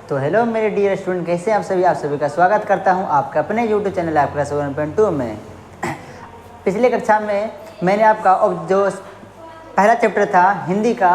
तो हेलो मेरे dear student, कैसे हैं आप सभी का स्वागत करता हूं आपका अपने यूट्यूब चैनल आपका 7.2 में। पिछले कक्षा में मैंने आपका जो पहला चैप्टर था हिंदी का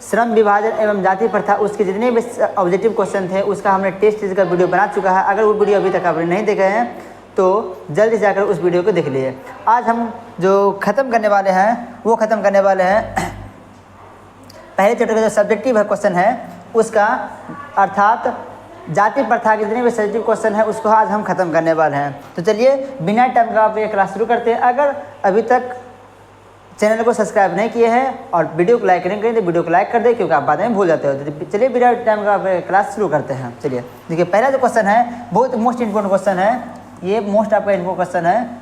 श्रम विभाजन एवं जाति प्रथा, उसके जितने भी ऑब्जेक्टिव क्वेश्चन थे उसका हमने टेस्ट सीरीज का वीडियो बना चुका है। अगर वो वीडियो अभी तक आपने नहीं देखे हैं तो जल्दी से जाकर उस वीडियो को देख लीजिए। आज हम जो ख़त्म करने वाले हैं वो ख़त्म करने वाले हैं पहले चैप्टर का जो सब्जेक्टिव है क्वेश्चन है उसका, अर्थात जाति प्रथा के जितने भी सब्जेक्टिव क्वेश्चन है उसको आज हम खत्म करने वाले हैं। तो चलिए बिना टाइम का आप ये क्लास शुरू करते हैं। अगर अभी तक चैनल को सब्सक्राइब नहीं किए हैं और वीडियो को लाइक नहीं करें तो वीडियो को लाइक कर दें, क्योंकि आप बाद में भूल जाते हो। तो चलिए बिना टाइम का क्लास शुरू करते हैं। चलिए देखिए, पहला जो क्वेश्चन है बहुत मोस्ट इंपॉर्टेंट क्वेश्चन है, ये मोस्ट आपका इंपॉर्टेंट क्वेश्चन है।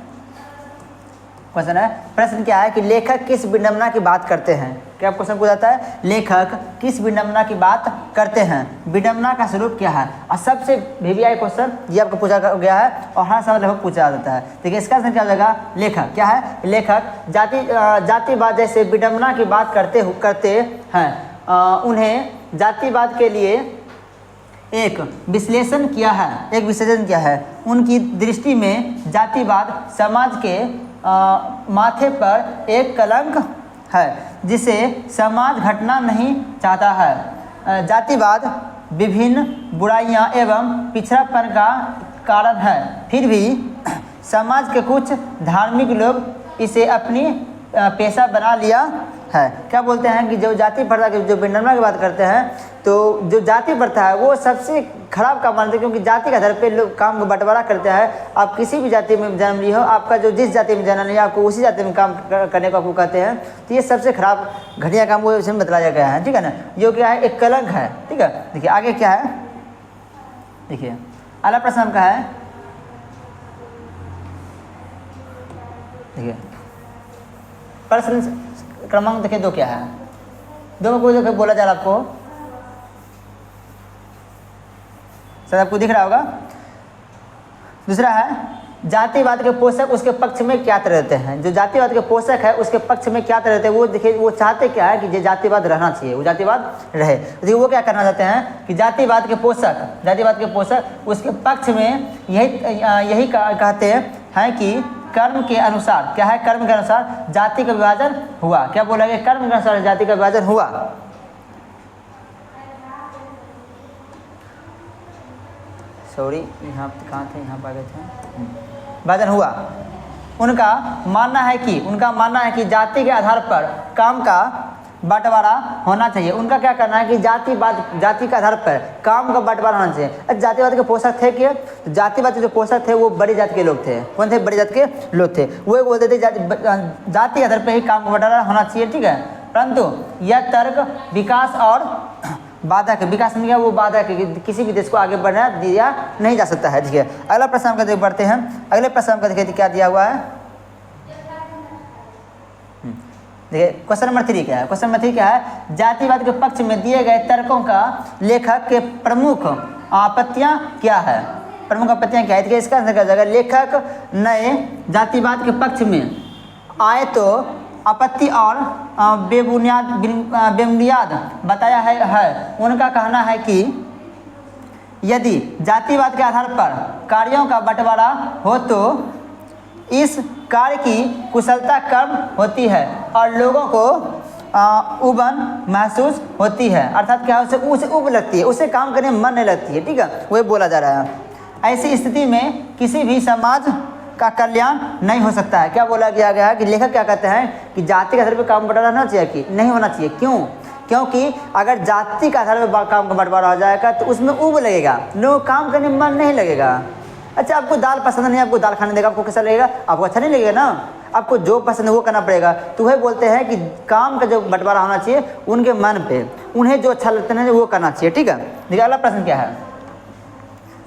प्रश्न क्या है कि लेखक किस विडंबना की बात करते हैं। क्या क्वेश्चन पूछा जाता है, लेखक किस विडंबना की बात करते हैं, विडंबना का स्वरूप क्या है। और सबसे वीवीआई क्वेश्चन ये आपको पूछा गया है और हर समय लगभग पूछा जाता है। देखिए इसका आंसर क्या हो जाएगा, लेखक क्या है, लेखक जातिवाद जैसे विडंबना की बात करते हैं। उन्हें जातिवाद के लिए एक विश्लेषण किया है। उनकी दृष्टि में जातिवाद समाज के माथे पर एक कलंक है जिसे समाज घटना नहीं चाहता है। जातिवाद विभिन्न बुराइयां एवं पिछड़ापन का कारण है, फिर भी समाज के कुछ धार्मिक लोग इसे अपनी पेशा बना लिया है। क्या बोलते हैं कि जो जाति प्रथा की जो विडंबना की बात करते हैं, तो जो जाति प्रथा है वो सबसे खराब काम मानते हैं, क्योंकि जाति के आधार पे लोग काम को बंटवारा करते हैं। आप किसी भी जाति में जन्म लिए हो, आपका जो जिस जाति में जन्म लिया आपको उसी जाति में काम करने को आपको कहते हैं। तो ये सबसे खराब घटिया काम को इसमें बतलाया गया है, ठीक है ना। जो क्या है, एक कलंक है, ठीक है। देखिए आगे क्या है, देखिए अगला प्रश्न का है, देखिए प्रश्न क्रमांक देखिए 2 क्या है, 2 में कोई बोला जा रहा आपको, शायद आपको दिख रहा होगा। दूसरा है जातिवाद के पोषक उसके पक्ष में क्या तरह रहते हैं। जो जातिवाद के पोषक है उसके पक्ष में क्या तरह रहते हैं, वो देखिए वो चाहते क्या है कि जातिवाद रहना चाहिए, वो जातिवाद रहे। देखिए वो क्या करना चाहते हैं कि जातिवाद के पोषक उसके पक्ष में यही कहते हैं कि कर्म के अनुसार क्या है, कर्म के अनुसार जाति का विभाजन हुआ। क्या बोला गया, कर्म के अनुसार जाति का विभाजन हुआ। सॉरी यहाँ कहाँ थे, यहाँ पर गए थे, विभाजन हुआ। उनका मानना है कि जाति के आधार पर काम का बंटवारा होना चाहिए। उनका क्या करना है कि जाति के आधार पर काम का बंटवारा होना चाहिए। जातिवाद के पोषक थे कि जातिवाद के जो पोषक थे वो बड़ी जाति के लोग थे। कौन थे, बड़ी जाति के लोग थे। वो बोलते थे जाति के आधार पर ही काम का बंटवारा होना चाहिए, ठीक है। परंतु यह तर्क विकास और बाधक, विकास नहीं है वो बाधक है, किसी भी देश को आगे बढ़ना दिया नहीं जा सकता है। देखिए अगला प्रश्न हम का बढ़ते हैं। अगले प्रश्न का देखिए क्या दिया हुआ है, देखिए क्वेश्चन नंबर 3 क्या है। क्वेश्चन नंबर 3 क्या है, जातिवाद के पक्ष में दिए गए तर्कों का लेखक के प्रमुख आपत्तियां क्या है। प्रमुख आपत्तियां क्या है, देखिए इसका आंसर क्या जाएगा, लेखक नए जातिवाद के पक्ष में आए तो आपत्ति और बेबुनियाद बताया है। उनका कहना है कि यदि जातिवाद के आधार पर कार्यों का बंटवारा हो तो इस कार्य की कुशलता कम होती है और लोगों को उबन महसूस होती है। अर्थात क्या है, उसे उब लगती है, उसे काम करने में मन नहीं लगती है, ठीक है। वही बोला जा रहा है। ऐसी स्थिति में किसी भी समाज का कल्याण नहीं हो सकता है। क्या बोला गया है कि लेखक क्या कहते हैं कि जाति के आधार पर काम बंटवारा होना चाहिए कि नहीं होना चाहिए। क्यों, क्योंकि अगर जाति के आधार पर काम का बंटवारा हो जाएगा तो उसमें उब लगेगा, लोग काम करने में मन नहीं लगेगा। अच्छा आपको दाल पसंद नहीं, आपको दाल खाने देगा, आपको कैसा लगेगा, आपको अच्छा नहीं लगेगा ना। आपको जो पसंद है वो करना पड़ेगा। तो वह बोलते हैं कि काम का जो बंटवारा होना चाहिए उनके मन पे, उन्हें जो अच्छा लगता है वो करना चाहिए, ठीक है। देखिए अगला प्रश्न क्या है,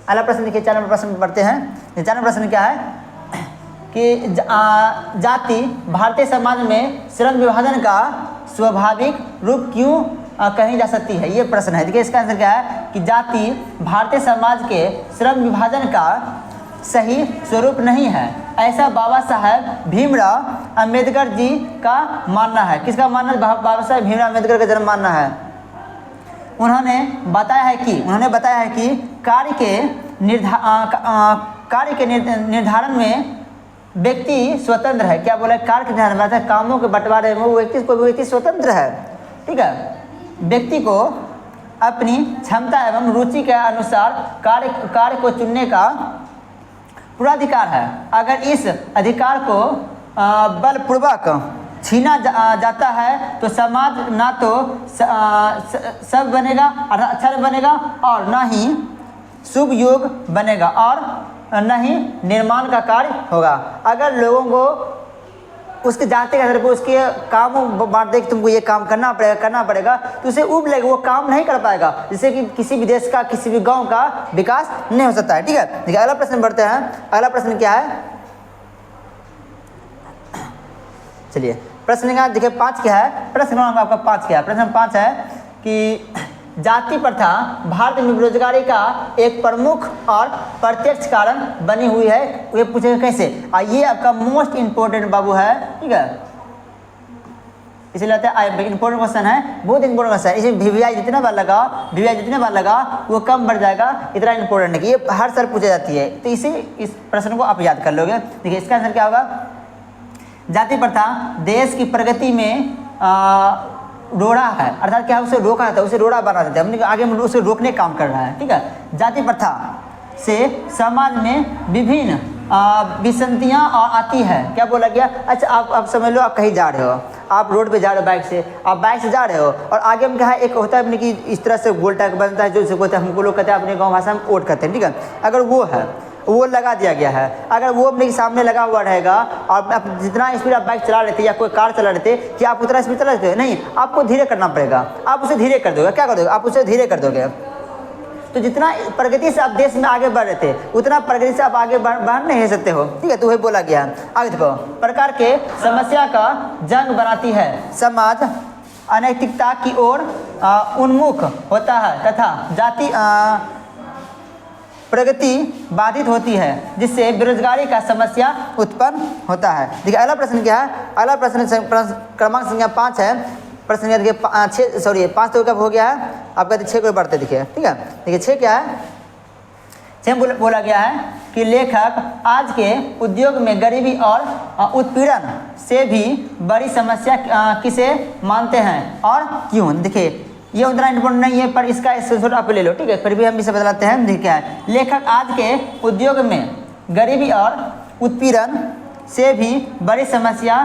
अगला प्रश्न देखिए 4 नंबर प्रश्न पढ़ते हैं। 4 नंबर प्रश्न क्या है कि जाति भारतीय समाज में श्रम विभाजन का स्वाभाविक रूप क्यों कही जा सकती है, ये प्रश्न है। देखिए इसका आंसर क्या है कि जाति भारतीय समाज के श्रम विभाजन का सही स्वरूप नहीं है, ऐसा बाबा साहेब भीमराव अंबेडकर जी का मानना है। किसका मानना है, बाबा साहेब भीमराव अंबेडकर का जन्म मानना है। उन्होंने बताया है कि कार्य के निर्धारण में व्यक्ति स्वतंत्र है। क्या बोला? कार्य के निर्धारण में कामों के बंटवारे में कोई व्यक्ति स्वतंत्र है। ठीक है, व्यक्ति को अपनी क्षमता एवं रुचि के अनुसार कार्य को चुनने का पूरा अधिकार है। अगर इस अधिकार को बलपूर्वक छीना जाता है तो समाज ना तो सब बनेगा, अच्छा बनेगा, और ना ही शुभ योग बनेगा, और न ही निर्माण का कार्य होगा। अगर लोगों को उसके जाते के आधार पर उसके काम बांट दे कि तुमको ये काम करना पड़ेगा, तो उसे उब लगेगा, वो काम नहीं कर पाएगा, जिससे कि किसी भी देश का, किसी भी गांव का विकास नहीं हो सकता है। ठीक है, देखिए अगला प्रश्न बढ़ते हैं। अगला प्रश्न क्या है? चलिए प्रश्न का देखिए 5 क्या है। प्रश्न आपका 5 क्या है? प्रश्न 5 है कि जाति प्रथा भारत में बेरोजगारी का एक प्रमुख और प्रत्यक्ष कारण बनी हुई है। ये पूछेगा कैसे? ये आपका मोस्ट इंपोर्टेंट बाबू है। ठीक है, इसलिए इंपोर्टेंट क्वेश्चन है, बहुत इंपोर्टेंट क्वेश्चन है। इसमें वीवीआई जितने बार लगा वो कम बढ़ जाएगा, इतना इंपोर्टेंट है कि ये हर साल पूछी जाती है। तो इस प्रश्न को आप याद कर लोगे। देखिए इसका आंसर क्या होगा? जाति प्रथा देश की प्रगति में रोड़ा है, अर्थात क्या उसे रोका था, उसे रोड़ा बना देते हैं, हमने आगे उसे रोकने का काम कर रहा है। ठीक है, जाति प्रथा से समाज में विभिन्न विसंगतियाँ आती है। क्या बोला गया? अच्छा आप समझ लो, आप कहीं जा रहे हो, आप रोड पे जा रहे हो बाइक से, आप बाइक से जा रहे हो और आगे में क्या है, एक होता है कि इस तरह से गोल टाइप बनता है, जो इसे बोलते हैं, हमको लोग कहते हैं अपने गाँव भाषा में ओट कहते हैं। ठीक है, अगर वो लगा दिया गया है, अगर वो अपने सामने लगा हुआ रहेगा और आप जितना स्पीड आप बाइक चला रहे थे या कोई कार चला रहे थे, कि आप उतना स्पीड चला रहे थे? नहीं, आपको धीरे करना पड़ेगा। आप उसे धीरे कर दोगे। क्या कर दोगे? आप उसे धीरे कर दोगे। तो जितना प्रगति से आप देश में आगे बढ़ रहे थे, उतना प्रगति से आप आगे बढ़ नहीं सकते हो। ठीक है, तो वही बोला गया है। आगे देखो, प्रकार के समस्या का जंग बनाती है, समाज अनैतिकता की ओर उन्मुख होता है तथा जाति प्रगति बाधित होती है, जिससे बेरोजगारी का समस्या उत्पन्न होता है। देखिए अगला प्रश्न क्या है? अगला प्रश्न क्रमांक संख्या 5 है। प्रश्न देखिए 5 तो कब हो गया है आपका? 6 को बढ़ते देखिए। ठीक है, देखिए 6 क्या है? 6 बोला गया है कि लेखक आज के उद्योग में गरीबी और उत्पीड़न से भी बड़ी समस्या किसे मानते हैं और क्यों? देखिए ये उतना इंपॉर्टेंट नहीं है, पर इसका स्क्रीनशॉट आप ले लो। ठीक है, फिर भी हम इसे बतलाते हैं। देखिए क्या है? लेखक आज के उद्योग में गरीबी और उत्पीड़न से भी बड़ी समस्या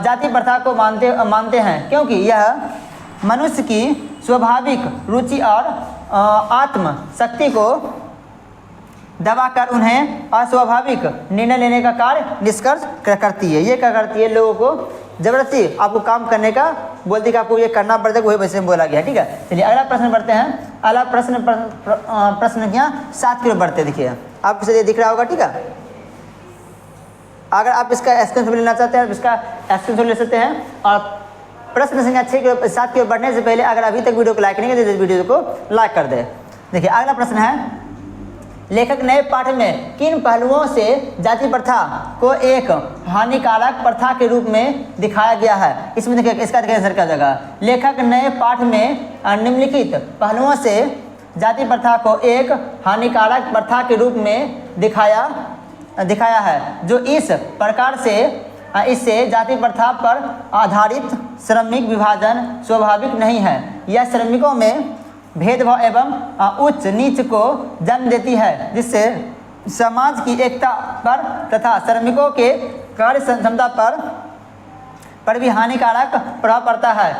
जाति प्रथा को मानते हैं, क्योंकि यह मनुष्य की स्वाभाविक रुचि और आत्म शक्ति को दबाकर उन्हें अस्वाभाविक निर्णय लेने का कार्य निष्कर्ष करती है। ये क्या करती है? लोगों को जबरदस्ती आपको काम करने का बोलती कि आपको ये करना पड़ता है, वही वैसे में बोला गया। ठीक है, चलिए अगला प्रश्न बढ़ते हैं। अगला प्रश्न क्या 7 की ओर बढ़ते हैं। देखिए आपको ये दिख रहा होगा। ठीक है, अगर आप इसका स्क्रीनशॉट लेना चाहते हैं, इसका स्क्रीनशॉट ले सकते हैं। और प्रश्न संख्या 7 की ओर बढ़ने से पहले अगर अभी तक वीडियो को लाइक नहीं किया तो वीडियो को लाइक कर दे। देखिए अगला प्रश्न है, लेखक नए पाठ में किन पहलुओं से जाति प्रथा को एक हानिकारक प्रथा के रूप में दिखाया गया है? इसमें देखिए इसका आंसर क्या जगह? लेखक नए पाठ में निम्नलिखित पहलुओं से जाति प्रथा को एक हानिकारक प्रथा के रूप में दिखाया है, जो इस प्रकार से इससे जाति प्रथा पर आधारित श्रमिक विभाजन स्वाभाविक नहीं है। यह श्रमिकों में भेदभाव एवं उच्च नीच को जन्म देती है, जिससे समाज की एकता पर तथा श्रमिकों के कार्य क्षमता पर भी हानिकारक प्रभाव पड़ता है।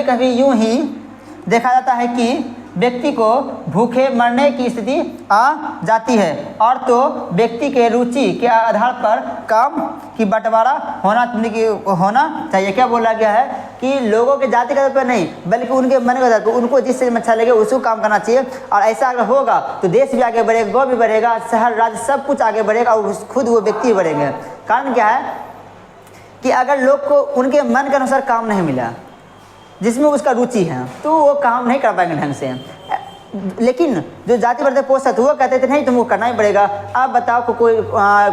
कभी यूं ही देखा जाता है कि व्यक्ति को भूखे मरने की स्थिति आ जाती है, और तो व्यक्ति के रुचि के आधार पर काम की बंटवारा होना चाहिए। क्या बोला गया है कि लोगों के जाति के आधार पर नहीं, बल्कि उनके मन के आधार पर, उनको जिस चीज़ में अच्छा लगे उसको काम करना चाहिए। और ऐसा अगर होगा तो देश भी आगे बढ़ेगा, गाँव भी बढ़ेगा, शहर राज्य सब कुछ आगे बढ़ेगा और खुद वो व्यक्ति बढ़ेंगे। कारण क्या है कि अगर लोग को उनके मन के अनुसार काम नहीं मिला, जिसमें उसका रुचि है, तो वो काम नहीं कर पाएंगे ढंग से। लेकिन जो जाति वर्ग पोषक वो कहते थे नहीं तुमको करना ही पड़ेगा। अब बताओ को कोई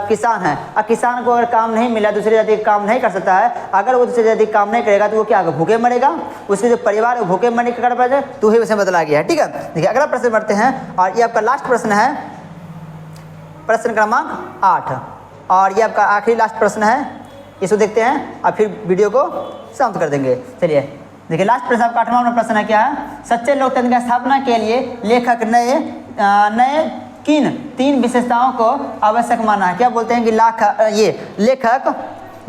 किसान है, अब किसान को अगर काम नहीं मिला, दूसरी जाति काम नहीं कर सकता है, अगर वो दूसरी जाति काम नहीं करेगा तो वो क्या होगा, भूखे मरेगा, उसके जो परिवार है भूखे मरने का कारण तो ही उसे बदला गया है। ठीक है, देखिए अगला प्रश्न बढ़ते हैं और ये आपका लास्ट प्रश्न है, प्रश्न क्रमांक 8 और ये आपका आखिरी लास्ट प्रश्न है, इसको देखते हैं और फिर वीडियो को समाप्त कर देंगे। चलिए देखिए लास्ट प्रश्न आपका 8वां प्रश्न है क्या है, सच्चे लोकतंत्र की स्थापना के लिए लेखक नए किन 3 विशेषताओं को आवश्यक माना है। क्या बोलते हैं कि ये लेखक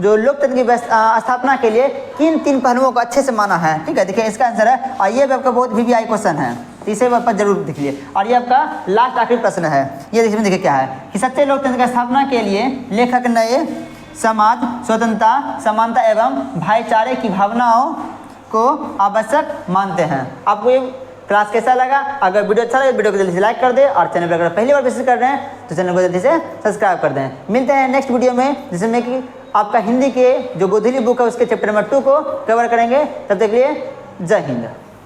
जो लोकतंत्र की स्थापना के लिए किन 3 पहलुओं को अच्छे से माना है। ठीक है, देखिए इसका आंसर है और ये भी आपका बहुत VVI क्वेश्चन है, इसे पर जरूर देख लिए। और ये आपका लास्ट आखिरी प्रश्न है, ये देखिए क्या है कि सच्चे लोकतंत्र की स्थापना के लिए लेखक नए समाज, स्वतंत्रता, समानता एवं भाईचारे की भावनाओं को आवश्यक मानते हैं। आपको ये क्लास कैसा लगा? अगर वीडियो अच्छा लगे वीडियो को जल्दी से लाइक कर दें और चैनल पर अगर पहली बार विजिट कर रहे हैं तो चैनल को जल्दी से सब्सक्राइब कर दें। मिलते हैं नेक्स्ट वीडियो में जिसमें कि आपका हिंदी के जो गोधुली बुक है उसके चैप्टर नंबर 2 को कवर करेंगे। तब तक के लिए जय हिंद।